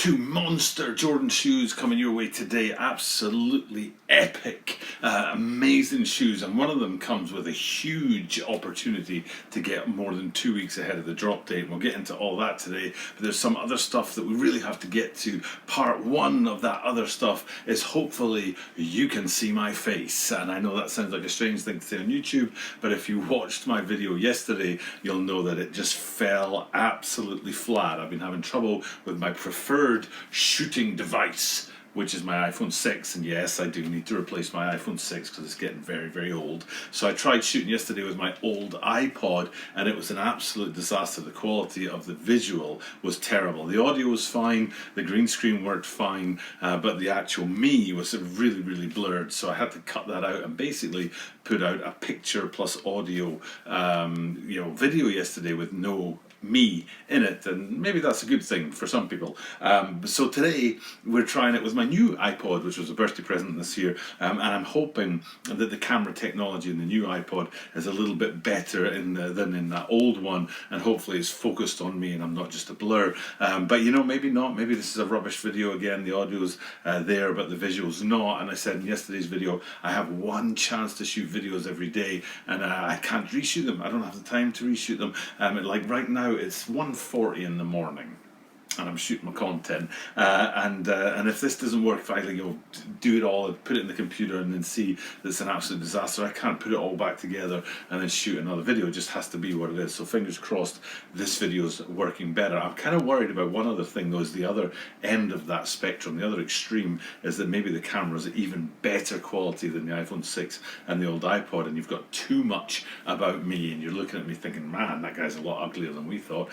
Two monster Jordan shoes coming your way today. Absolutely epic, amazing shoes, and one of them comes with a huge opportunity to get more than 2 weeks ahead of the drop date. We'll get into all that today, but there's some other stuff that we really have to get to. Part one of that other stuff is hopefully you can see my face, and I know that sounds like a strange thing to say on YouTube, but if you watched my video yesterday, you'll know that it just fell absolutely flat. I've been having trouble with my preferred shooting device, which is my iPhone 6, and yes, I do need to replace my iPhone 6 because it's getting very, very old. So I tried shooting yesterday with my old iPod, and it was an absolute disaster. The quality of the visual was terrible. The audio was fine, the green screen worked fine, but the actual me was really, really blurred. So I had to cut that out and basically put out a picture plus audio, video yesterday with no me in it, and maybe that's a good thing for some people. So today we're trying it with my new iPod, which was a birthday present this year, and I'm hoping that the camera technology in the new iPod is a little bit better than in that old one, and hopefully it's focused on me and I'm not just a blur. But maybe not. Maybe this is a rubbish video again. The audio's there, but the visual's not. And I said in yesterday's video, I have one chance to shoot videos every day, and I can't reshoot them. I don't have the time to reshoot them. Like right now, it's 1:40 in the morning, and I'm shooting my content, and if this doesn't work, if I do it all and put it in the computer and then see that it's an absolute disaster, I can't put it all back together and then shoot another video. It just has to be what it is. So fingers crossed this video's working better. I'm kind of worried about one other thing though, is the other end of that spectrum, the other extreme, is that maybe the camera's even better quality than the iPhone 6 and the old iPod, and you've got too much about me and you're looking at me thinking, man, that guy's a lot uglier than we thought,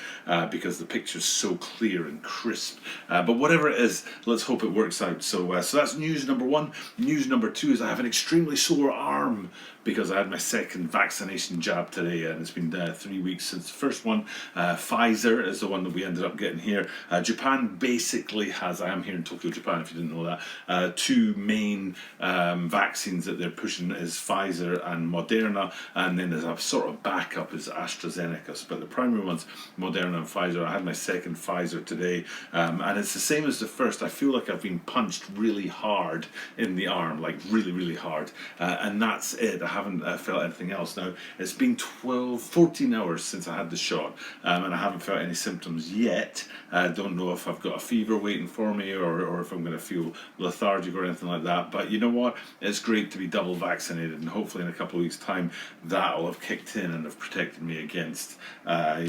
because the picture's so clear and crisp. But whatever it is, let's hope it works out. So that's news number one. News number two is I have an extremely sore arm because I had my second vaccination jab today, and it's been 3 weeks since the first one. Pfizer is the one that we ended up getting here. Japan basically has, I am here in Tokyo, Japan, if you didn't know that, two main vaccines that they're pushing is Pfizer and Moderna, and then there's a sort of backup is AstraZeneca, but the primary ones, Moderna and Pfizer. I had my second Pfizer today, and it's the same as the first. I feel like I've been punched really hard in the arm, like really, really hard, and that's it. I haven't felt anything else. Now, it's been 14 hours since I had the shot, and I haven't felt any symptoms yet. I don't know if I've got a fever waiting for me or if I'm going to feel lethargic or anything like that, but you know what? It's great to be double vaccinated, and hopefully in a couple of weeks' time that will have kicked in and have protected me against, at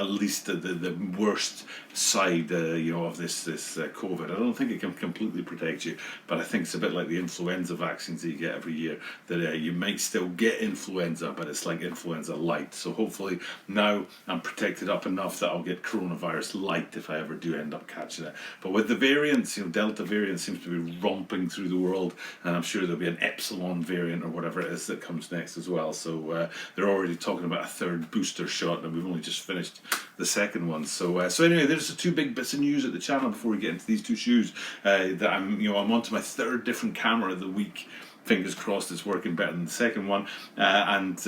least the worst side, of this COVID. I don't think it can completely protect you, but I think it's a bit like the influenza vaccines that you get every year, that you might still get influenza, but it's like influenza light. So hopefully now I'm protected up enough that I'll get coronavirus light if I ever do end up catching it. But with the variants, Delta variant seems to be romping through the world, and I'm sure there'll be an Epsilon variant or whatever it is that comes next as well. So they're already talking about a third booster shot, and we've only just finished the second one. So anyway, there's the two big bits of news at the channel before we get into these two shoes. That I'm onto my third different camera of the week. Fingers crossed it's working better than the second one, and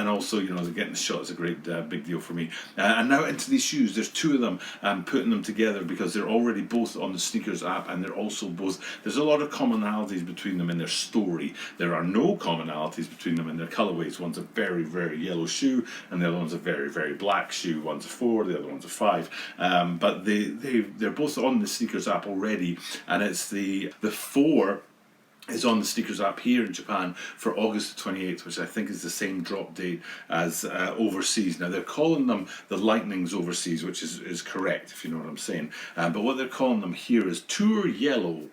also getting the shot is a great big deal for me. And now into these shoes. There's two of them. I'm putting them together because they're already both on the Sneakers app, and they're also both, there's a lot of commonalities between them in their story. There are no commonalities between them in their colorways. One's a very, very yellow shoe, and the other one's a very, very black shoe. One's a 4, the other one's a 5, but they're both on the Sneakers app already, and it's the 4 is on the Sneakers app here in Japan for August the 28th, which I think is the same drop date as overseas. Now, they're calling them the Lightnings overseas, which is correct, if you know what I'm saying. But what they're calling them here is Tour Yellow,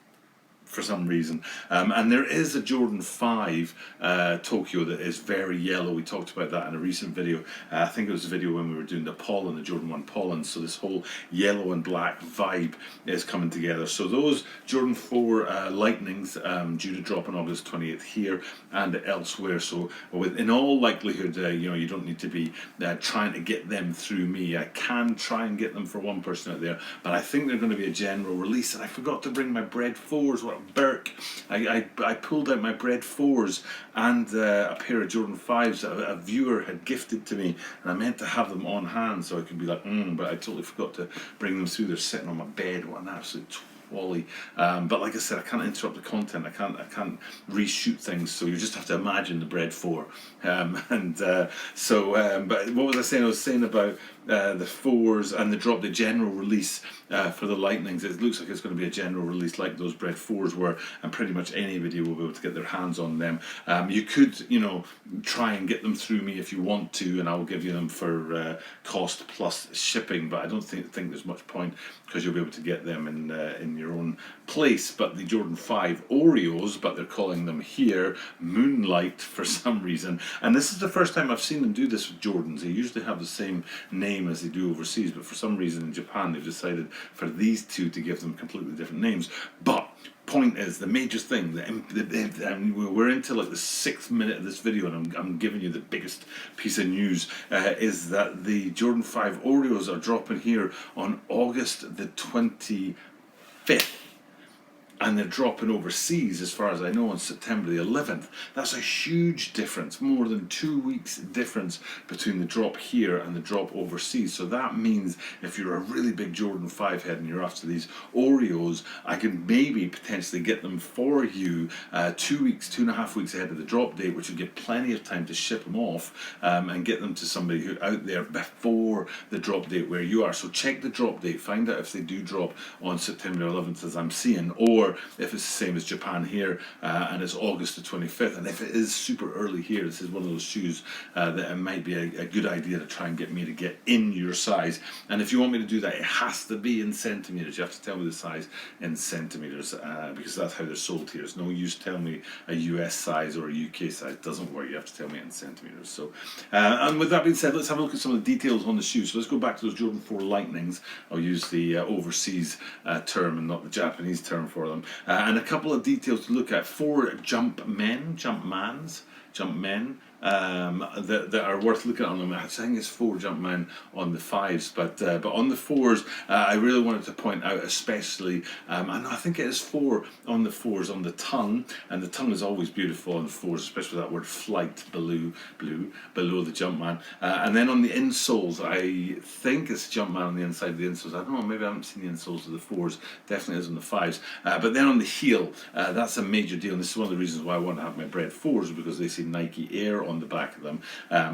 for some reason, and there is a Jordan 5 Tokyo that is very yellow. We talked about that in a recent video. I think it was a video when we were doing the pollen, the Jordan 1 pollen. So this whole yellow and black vibe is coming together. So those Jordan 4 Lightnings due to drop on August 28th here and elsewhere. So in all likelihood, you don't need to be trying to get them through me. I can try and get them for one person out there, but I think they're going to be a general release. And I forgot to bring my Bread 4s, what Burke. I pulled out my Bread 4s and a pair of Jordan 5s that a viewer had gifted to me, and I meant to have them on hand so I could be like, but I totally forgot to bring them through. They're sitting on my bed. What an absolute Wally. But like I said, I can't interrupt the content. I can't reshoot things. So you just have to imagine the Bread 4. But what was I saying? I was saying about the 4s and the general release for the Lightnings. It looks like it's going to be a general release like those Bread 4s were, and pretty much anybody will be able to get their hands on them. You could, try and get them through me if you want to, and I will give you them for cost plus shipping. But I don't think there's much point, because you'll be able to get them in your own place. But the Jordan 5 Oreos, but they're calling them here Moonlight for some reason. And this is the first time I've seen them do this with Jordans. They usually have the same name as they do overseas, but for some reason in Japan they've decided for these two to give them completely different names. But point is, the major thing, we're into like the 6th minute of this video, and I'm giving you the biggest piece of news, is that the Jordan 5 Oreos are dropping here on August the 25th. And they're dropping overseas, as far as I know, on September the 11th. That's a huge difference, more than 2 weeks difference between the drop here and the drop overseas. So that means if you're a really big Jordan 5 head and you're after these Oreos, I can maybe potentially get them for you 2 weeks, 2.5 weeks ahead of the drop date, which would give plenty of time to ship them off and get them to somebody who out there before the drop date where you are. So check the drop date, find out if they do drop on September 11th as I'm seeing, or if it's the same as Japan here and it's August the 25th. And if it is super early here, this is one of those shoes that it might be a good idea to try and get me to get in your size. And if you want me to do that, it has to be in centimeters. You have to tell me the size in centimeters because that's how they're sold here. It's no use telling me a US size or a UK size. It doesn't work. You have to tell me in centimeters. So, and with that being said, let's have a look at some of the details on the shoes. So let's go back to those Jordan 4 Lightnings. I'll use the overseas term and not the Japanese term for them. And a couple of details to look at. 4 jumpmen that are worth looking at on them. I think it's 4 Jumpman on the 5s, but on the 4s, I really wanted to point out especially, and I think it is 4 on the 4s on the tongue, and the tongue is always beautiful on the 4s, especially that word flight below the Jumpman. And then on the insoles, I think it's Jumpman on the inside of the insoles. I don't know, maybe I haven't seen the insoles of the 4s, definitely is on the 5s. But then on the heel, that's a major deal, and this is one of the reasons why I want to have my Bread 4s, because they say Nike Air on the back of them,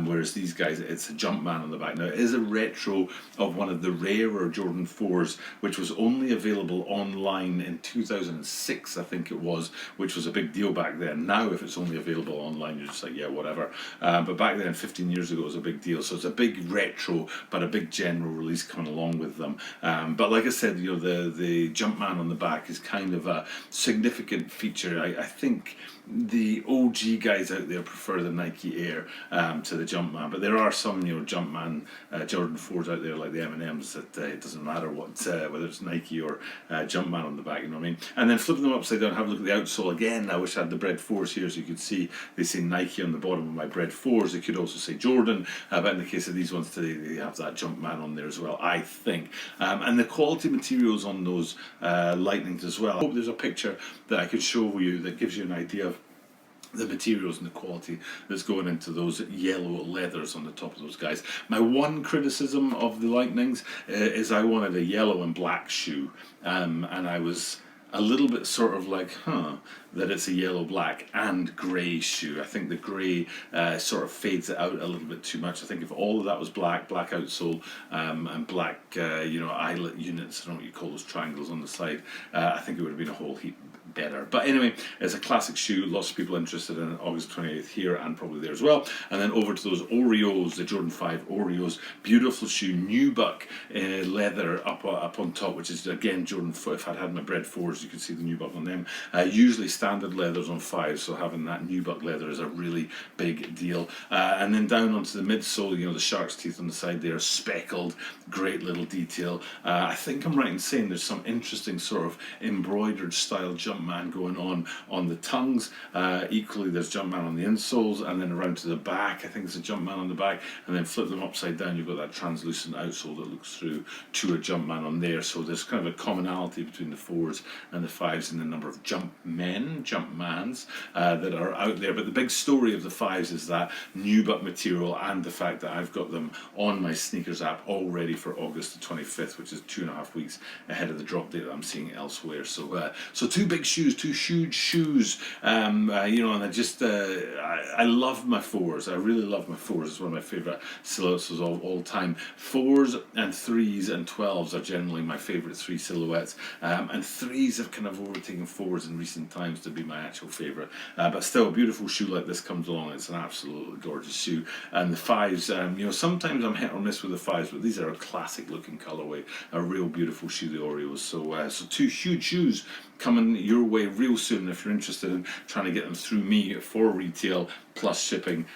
whereas these guys, it's a Jumpman on the back. Now, it is a retro of one of the rarer Jordan 4s, which was only available online in 2006, I think it was, which was a big deal back then. Now, if it's only available online, you're just like, yeah, whatever. But back then, 15 years ago, it was a big deal. So it's a big retro, but a big general release coming along with them. But like I said, the Jumpman on the back is kind of a significant feature. I think the OG guys out there prefer the Nike Air to the Jumpman, but there are some Jumpman Jordan 4s out there like the M&Ms that it doesn't matter whether it's Nike or Jumpman on the back, you know what I mean? And then flipping them upside down, have a look at the outsole again. I wish I had the Bread 4s here so you could see they say Nike on the bottom of my Bread 4s. They could also say Jordan, but in the case of these ones today, they have that Jumpman on there as well, I think. And the quality materials on those Lightnings as well. I hope there's a picture that I could show you that gives you an idea of the materials and the quality that's going into those yellow leathers on the top of those guys. My one criticism of the Lightnings is I wanted a yellow and black shoe, and I was a little bit sort of like, that it's a yellow, black and grey shoe. I think the grey sort of fades it out a little bit too much. I think if all of that was black outsole, and black, eyelet units, I don't know what you call those triangles on the side, I think it would have been a whole heap better. But anyway, it's a classic shoe. Lots of people interested in it. August 28th here and probably there as well. And then over to those Oreos, the Jordan 5 Oreos. Beautiful shoe, nubuck up on top, which is again Jordan 4. If I'd had my Bread 4s, you could see the nubuck on them. Usually standard leathers on 5, so having that nubuck leather is a really big deal. And then down onto the midsole, you know, the shark's teeth on the side there, speckled, great little detail. I think I'm right in saying there's some interesting sort of embroidered style Jumpman going on the tongues. Equally, there's Jumpman on the insoles, and then around to the back, I think there's a Jumpman on the back, and then flip them upside down, you've got that translucent outsole that looks through to a Jumpman on there. So there's kind of a commonality between the 4s and the 5s in the number of Jumpmans that are out there. But the big story of the 5s is that nubuck material and the fact that I've got them on my sneakers app all ready for August the 25th, which is 2.5 weeks ahead of the drop date that I'm seeing elsewhere. So two big shoes, two huge shoes, you know, and I love my 4s. I really love my 4s. It's one of my favourite silhouettes of all time. 4s and 3s and 12s are generally my favourite 3 silhouettes, and 3s have kind of overtaken 4s in recent times to be my actual favourite. But still, a beautiful shoe like this comes along. It's an absolutely gorgeous shoe. And the 5s, you know, sometimes I'm hit or miss with the 5s, but these are a classic looking colourway, a real beautiful shoe, the Oreos. So two huge shoes coming your way real soon. If you're interested in trying to get them through me for retail plus shipping,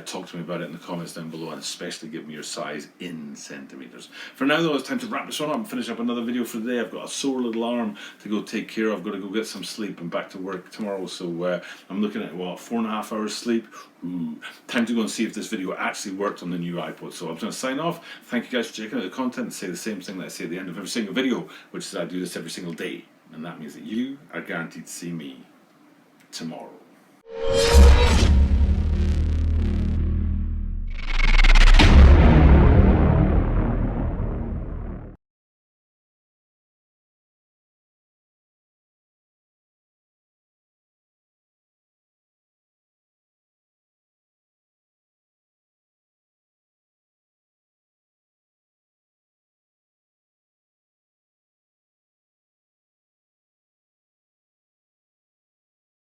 talk to me about it in the comments down below, and especially give me your size in centimetres. For now though, it's time to wrap this one up and finish up another video for the day. I've got a sore little arm to go take care of. I've got to go get some sleep and back to work tomorrow, so I'm looking at 4.5 hours sleep. Ooh. Time to go and see if this video actually worked on the new iPod. So I'm going to sign off. Thank you guys for checking out the content, and say the same thing that I say at the end of every single video, which is I do this every single day. And that means that you are guaranteed to see me tomorrow.